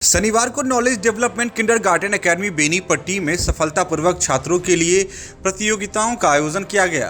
शनिवार को knowledge development kindergarten academy Benipatti में सफलतापूर्वक छात्रों के लिए प्रतियोगिताओं का आयोजन किया गया।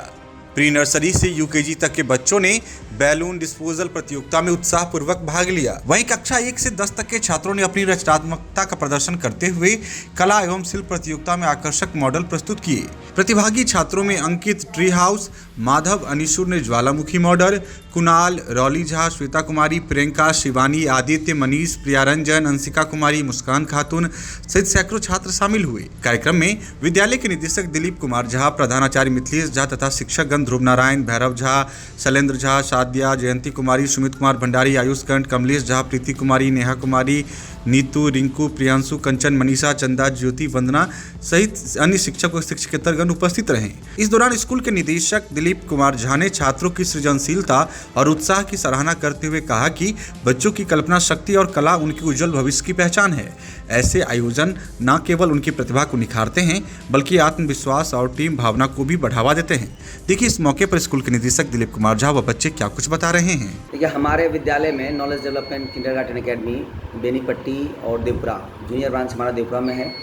प्री नर्सरी से यूकेजी तक के बच्चों ने बैलून डिस्पोजल प्रतियोगिता में उत्साहपूर्वक भाग लिया। वहीं कक्षा 1 से 10 तक के छात्रों ने अपनी रचनात्मकता का प्रदर्शन करते हुए कला एवं शिल्प प्रतियोगिता में आकर्षक मॉडल प्रस्तुत किए। प्रतिभागी छात्रों में अंकित ट्री हाउस, माधव अनिशुर ने ज्वालामुखी मॉडल, कुणाल, रौली झा, श्वेता कुमारी, प्रियंका, शिवानी, आदित्य, मनीष, प्रियारंजन, अंशिका कुमारी, मुस्कान खातून सहित सैकड़ों छात्र शामिल हुए। कार्यक्रम में विद्यालय के निदेशक दिलीप कुमार झा, प्रधानाचार्य मिथिलेश झा तथा शिक्षकगण ध्रुव नारायण, भैरव झा, शैलेंद्र झा, सादिया, जयंती कुमारी, सुमित कुमार भंडारी, आयुष कंठ, कमलेश झा, प्रीति कुमारी, नेहा कुमारी, नीतू, रिंकू, प्रियांशु, कंचन, मनीषा, चंदा, ज्योति, वंदना सहित अन्य शिक्षक व शिक्षकेतरगण उपस्थित रहे। इस दौरान स्कूल के निदेशक दिलीप कुमार झा ने छात्रों की सृजनशीलता और उत्साह की सराहना करते हुए कहा कि बच्चों की कल्पना शक्ति और कला उनके उज्जवल भविष्य की पहचान है। ऐसे आयोजन न केवल उनकी प्रतिभा को निखारते हैं बल्कि आत्मविश्वास और टीम भावना को भी बढ़ावा देते हैं। देखिए इस मौके पर स्कूल के निदेशक दिलीप कुमार झा व बच्चे क्या कुछ बता रहे हैं। देखिए हमारे विद्यालय में knowledge development kindergarten academy Benipatti और देवपुरा जूनियर ब्रांच हमारा देवपुरा में है।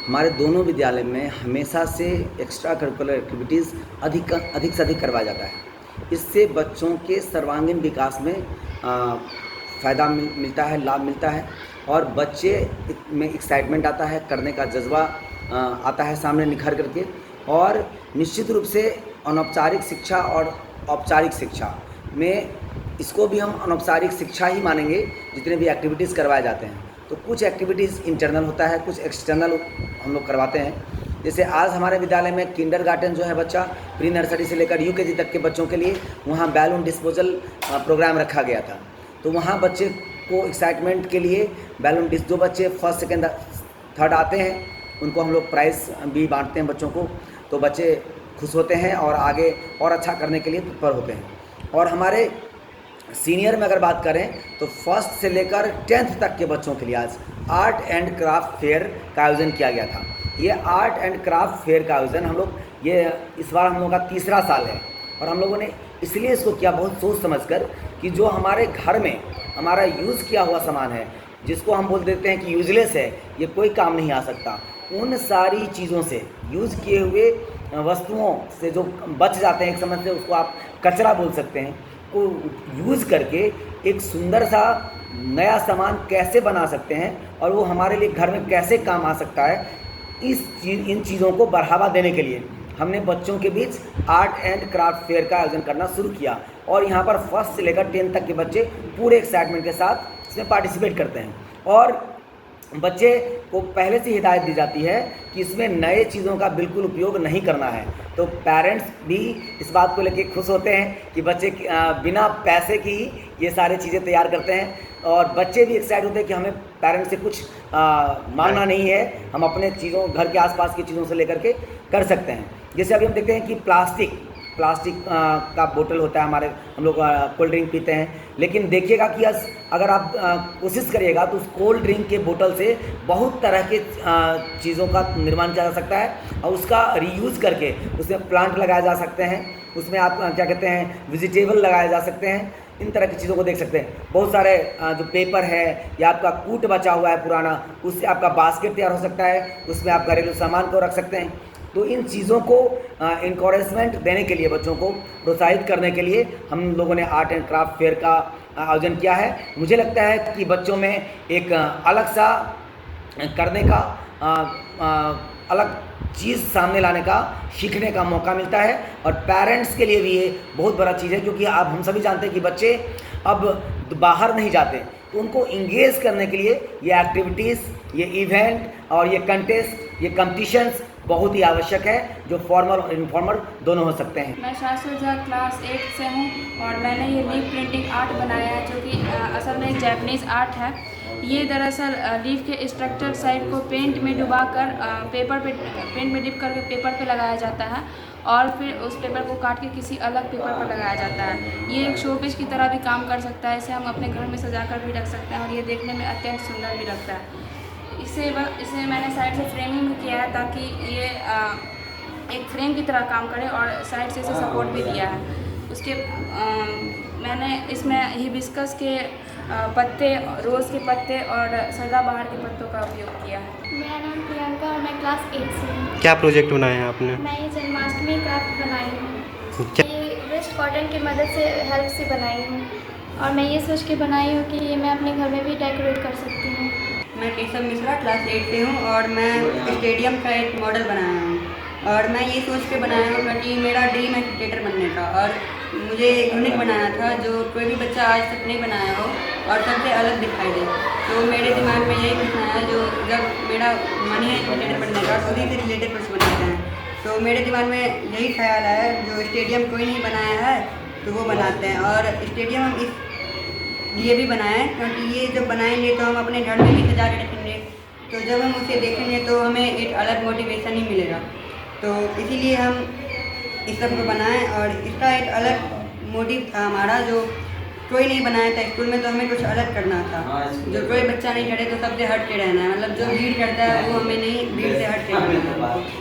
हमारे दोनों विद्यालय में हमेशा से एक्स्ट्रा करिकुलर एक्टिविटीज़ अधिक से अधिक करवाया जाता है। इससे बच्चों के सर्वांगीण विकास में फ़ायदा मिलता है, लाभ मिलता है और बच्चे में एक्साइटमेंट आता है, करने का जज्बा आता है सामने निखर करके। और निश्चित रूप से अनौपचारिक शिक्षा और औपचारिक शिक्षा में इसको भी हम अनौपचारिक शिक्षा ही मानेंगे जितने भी एक्टिविटीज़ करवाए जाते हैं। तो कुछ एक्टिविटीज़ इंटरनल होता है, कुछ एक्सटर्नल हम लोग करवाते हैं। जैसे आज हमारे विद्यालय में किंडरगार्टन जो है बच्चा प्री नर्सरी से लेकर यूकेजी तक के बच्चों के लिए वहाँ बैलून डिस्पोजल प्रोग्राम रखा गया था। तो वहाँ बच्चे को एक्साइटमेंट के लिए बैलून जो बच्चे फर्स्ट सेकेंड थर्ड आते हैं उनको हम लोग प्राइज़ भी बांटते हैं बच्चों को। तो बच्चे खुश होते हैं और आगे और अच्छा करने के लिए तत्पर होते हैं। और हमारे सीनियर में अगर बात करें तो फर्स्ट से लेकर 10th तक के बच्चों के लिए आज आर्ट एंड क्राफ्ट फेयर का आयोजन किया गया था। ये आर्ट एंड क्राफ्ट फेयर का आयोजन हम लोग इस बार हम लोगों का तीसरा साल है और हम लोगों ने इसलिए इसको किया बहुत सोच समझकर कि जो हमारे घर में हमारा यूज़ किया हुआ सामान है, जिसको हम बोल देते हैं कि यूजलेस है, ये कोई काम नहीं आ सकता, उन सारी चीज़ों से यूज़ किए हुए वस्तुओं से जो बच जाते हैं, एक समझ से उसको आप कचरा बोल सकते हैं, को यूज़ करके एक सुंदर सा नया सामान कैसे बना सकते हैं और वो हमारे लिए घर में कैसे काम आ सकता है, इन चीज़ों को बढ़ावा देने के लिए हमने बच्चों के बीच आर्ट एंड क्राफ्ट फेयर का आयोजन करना शुरू किया। और यहाँ पर फर्स्ट से लेकर 10th तक के बच्चे पूरे एक्साइटमेंट के साथ इसमें पार्टिसिपेट करते हैं। और बच्चे को पहले से हिदायत दी जाती है कि इसमें नए चीज़ों का बिल्कुल उपयोग नहीं करना है। तो पेरेंट्स भी इस बात को लेकर खुश होते हैं कि बच्चे बिना पैसे की ये सारी चीज़ें तैयार करते हैं और बच्चे भी एक्साइट होते हैं कि हमें पेरेंट्स से कुछ मांगना नहीं है, हम अपने चीज़ों घर के आसपास की चीज़ों से लेकर के कर सकते हैं। जैसे अभी हम देखते हैं कि प्लास्टिक का बोतल होता है हमारे, हम लोग कोल्ड ड्रिंक पीते हैं, लेकिन देखिएगा कि अगर आप कोशिश करिएगा तो उस कोल्ड ड्रिंक के बोतल से बहुत तरह के चीज़ों का निर्माण किया जा सकता है और उसका रीयूज़ करके उसमें प्लांट लगाए जा सकते हैं, उसमें आप क्या कहते हैं वेजिटेबल लगाए जा सकते हैं। इन तरह की चीज़ों को देख सकते हैं। बहुत सारे जो पेपर है या आपका कूट बचा हुआ है पुराना, उससे आपका बास्केट तैयार हो सकता है, उसमें आप घरेलू सामान को रख सकते हैं। तो इन चीज़ों को इनकरेजमेंट देने के लिए, बच्चों को प्रोत्साहित करने के लिए हम लोगों ने आर्ट एंड क्राफ्ट फेयर का आयोजन किया है। मुझे लगता है कि बच्चों में एक अलग सा करने का अलग चीज़ सामने लाने का, सीखने का मौका मिलता है और पेरेंट्स के लिए भी ये बहुत बड़ा चीज़ है, क्योंकि अब हम सभी जानते हैं कि बच्चे अब बाहर नहीं जाते, तो उनको इंगेज करने के लिए ये एक्टिविटीज़, ये इवेंट और ये कंटेस्ट, ये कम्पिटिशन्स बहुत ही आवश्यक है, जो फॉर्मल और इनफॉर्मल दोनों हो सकते हैं। मैं शाश्वत झा क्लास 8 से हूँ और मैंने ये लीफ प्रिंटिंग आर्ट बनाया है, जो कि असल में एक जैपनीज़ आर्ट है। ये दरअसल लीफ के स्ट्रक्चर साइड को पेंट में डुबाकर पेंट में डिप करके पेपर पे लगाया जाता है और फिर उस पेपर को काट के किसी अलग पेपर पर लगाया जाता है। ये एक शोपीस की तरह भी काम कर सकता है, इसे हम अपने घर में सजाकर भी रख सकते हैं और ये देखने में अत्यंत सुंदर भी लगता है। इसे मैंने साइड से फ्रेमिंग भी किया है ताकि ये एक फ्रेम की तरह काम करे और साइड से इसे सपोर्ट भी दिया है। उसके मैंने इसमें हिबिस्कस के पत्ते, रोज़ के पत्ते और सदाबहार के पत्तों का उपयोग किया है। मेरा नाम प्रियंका और मैं क्लास 8 से हूँ। क्या प्रोजेक्ट बनाया है आपने? मैं ये जन्माष्टमी क्राफ्ट बनाई हूँ। क्या ये वेस्ट कॉटन की मदद से हेल्प से बनाई हूँ और मैं ये सोच के बनाई हूँ कि ये मैं अपने घर में भी डेकोरेट कर सकती हूँ। मैं केशव मिश्रा क्लास 8 से हूँ और मैं स्टेडियम का एक मॉडल बनाया हूँ और मैं ये सोच के बनाया हूँ क्योंकि मेरा ड्रीम है क्रिकेटर बनने का और मुझे यूनिक बनाना था जो कोई भी बच्चा आज तक नहीं बनाया हो और सबसे अलग दिखाई दे। तो मेरे दिमाग में यही कुछ आया जो जब मेरा मन है क्रिकेटर बनने का उसी से रिलेटेड कुछ बनाते हैं। तो मेरे दिमाग में यही ख्याल आया जो स्टेडियम कोई नहीं बनाया है तो वो बनाते हैं और स्टेडियम हम इस लिए भी बनाए हैं क्योंकि ये जब बनाएंगे तो हम अपने घर में भी सजा के रखेंगे तो जब हम उसे देखेंगे तो हमें एक अलग मोटिवेशन ही मिलेगा। तो इसीलिए हम इस सब को बनाएं और इसका एक अलग मोटिव था हमारा जो कोई नहीं बनाया था स्कूल में। तो हमें कुछ अलग करना था जो कोई बच्चा नहीं करे तो सबसे हट के रहना है, मतलब जो भीड़ करता है वो हमें नहीं भीड़ से